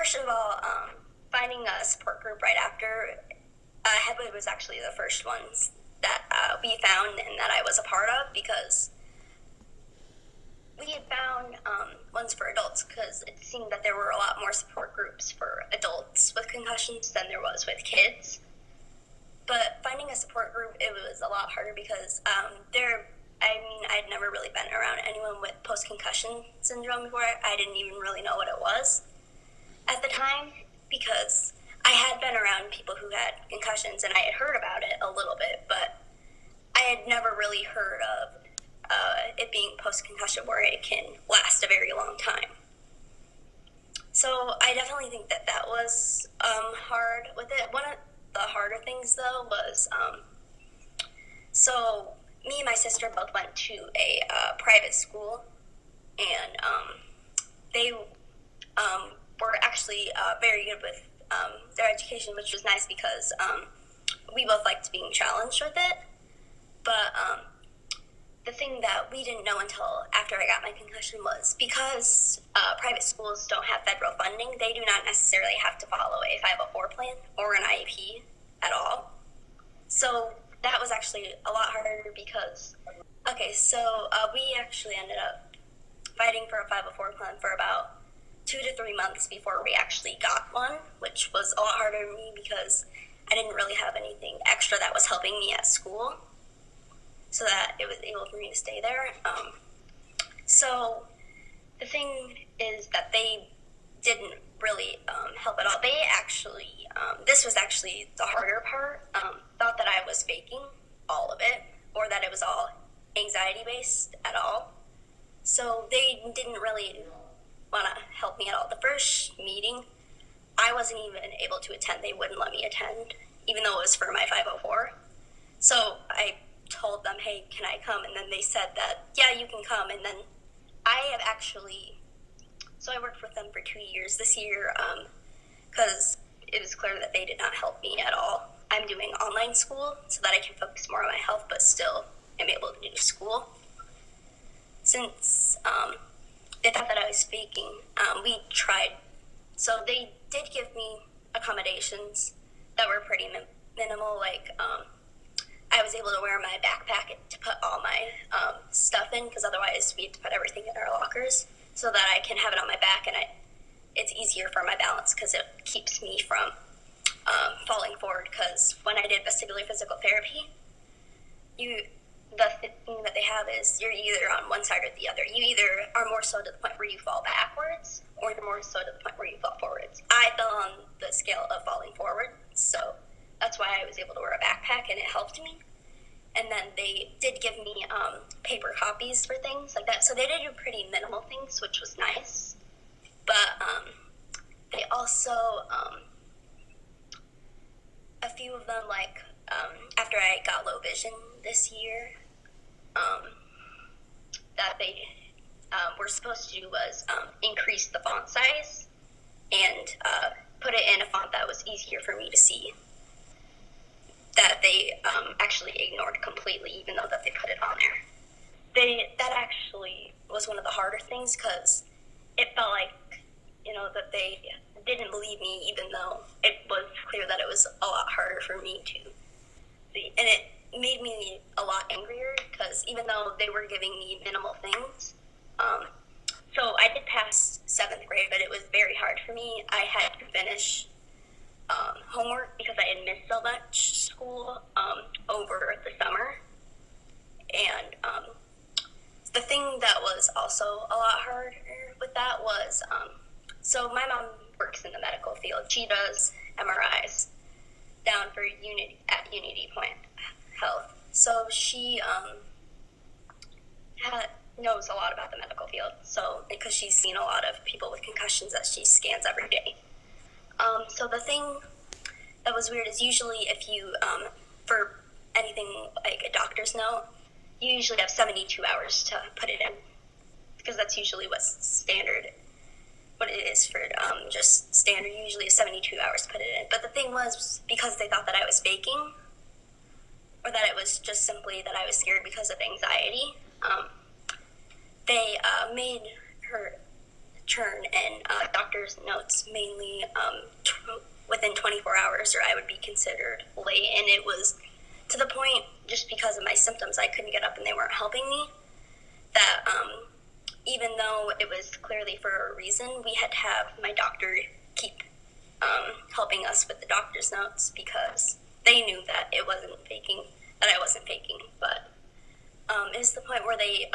first of all, finding a support group right after Headway was actually the first ones that we found and that I was a part of, because we had found ones for adults because it seemed that there were a lot more support groups for adults with concussions than there was with kids. But finding a support group, it was a lot harder because I'd never really been around anyone with post-concussion syndrome before. I didn't even really know what it was at the time, because I had been around people who had concussions and I had heard about it a little bit, but I had never really heard of it being post-concussion where it can last a very long time. So I definitely think that was hard with it. One of the harder things, though, was so me and my sister both went to a private school, and they were actually very good with their education, which was nice because we both liked being challenged with it. But the thing that we didn't know until after I got my concussion was because private schools don't have federal funding, they do not necessarily have to follow a 504 plan or an IEP at all. So that was actually a lot harder because, we actually ended up fighting for a 504 plan for about 2 to 3 months before we actually got one, which was a lot harder for me because I didn't really have anything extra that was helping me at school, so that it was able for me to stay there. So the thing is that they didn't really help at all. They actually, this was actually the harder part, thought that I was faking all of it, or that it was all anxiety-based at all. So they didn't really want to help me at all. The first meeting, I wasn't even able to attend. They wouldn't let me attend, even though it was for my 504. So I told them, hey, can I come? And then they said that, yeah, you can come. And then I have actually, so I worked with them for 2 years this year, because it was clear that they did not help me at all. I'm doing online school so that I can focus more on my health, but still am able to do school. Since they thought that I was faking, we tried. So they did give me accommodations that were pretty minimal, like I was able to wear my backpack to put all my stuff in, because otherwise we had to put everything in our lockers, so that I can have it on my back, and it's easier for my balance because it keeps me from falling forward. Because when I did vestibular physical therapy, the thing that they have is you're either on one side or the other. You either are more so to the point where you fall backwards, or you're more so to the point where you fall forwards. I fell on the scale of falling forward, so that's why I was able to wear a backpack, and it helped me. And then they did give me paper copies for things like that. So they did do pretty minimal things, which was nice. But they also, a few of them, like after I got low vision this year, that they were supposed to do was increase the font size and put it in a font that was easier for me to see, that they actually ignored completely, even though that they put it on there. That actually was one of the harder things, because it felt like, that they didn't believe me, even though it was clear that it was a lot harder for me to see. And it made me a lot angrier, because even though they were giving me minimal things, so I did pass 7th grade, but it was very hard for me. I had to finish homework because I had missed so much school over the summer. And the thing that was also a lot harder with that was, so my mom works in the medical field. She does MRIs down for Unity Point Health. So she knows a lot about the medical field. So because she's seen a lot of people with concussions that she scans every day. So the thing that was weird is usually if you, for anything like a doctor's note, you usually have 72 hours to put it in, because that's usually what's standard. What it is for just standard, usually is 72 hours to put it in. But the thing was, because they thought that I was faking, or that it was just simply that I was scared because of anxiety, they made her return and doctor's notes mainly within 24 hours, or I would be considered late. And it was to the point, just because of my symptoms, I couldn't get up and they weren't helping me, that even though it was clearly for a reason, we had to have my doctor keep helping us with the doctor's notes, because they knew that I wasn't faking. But it was the point where they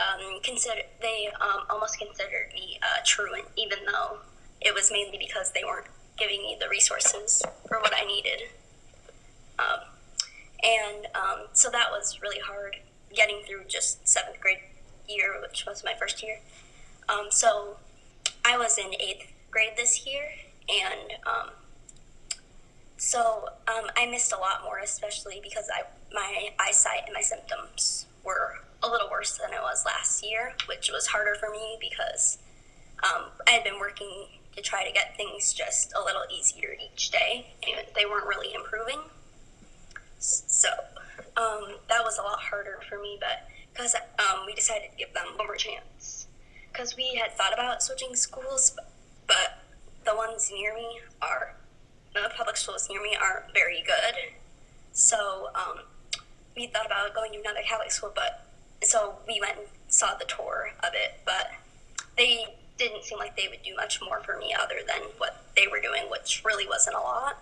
almost considered me truant, even though it was mainly because they weren't giving me the resources for what I needed. So that was really hard, getting through just 7th grade year, which was my first year. So I was in 8th grade this year, and I missed a lot more, especially because my eyesight and my symptoms were a little worse than it was last year, which was harder for me because I had been working to try to get things just a little easier each day, and they weren't really improving. So that was a lot harder for me, but because we decided to give them one more chance, because we had thought about switching schools, but the ones near me the public schools near me aren't very good. So we thought about going to another Catholic school, so we went and saw the tour of it, but they didn't seem like they would do much more for me other than what they were doing, which really wasn't a lot.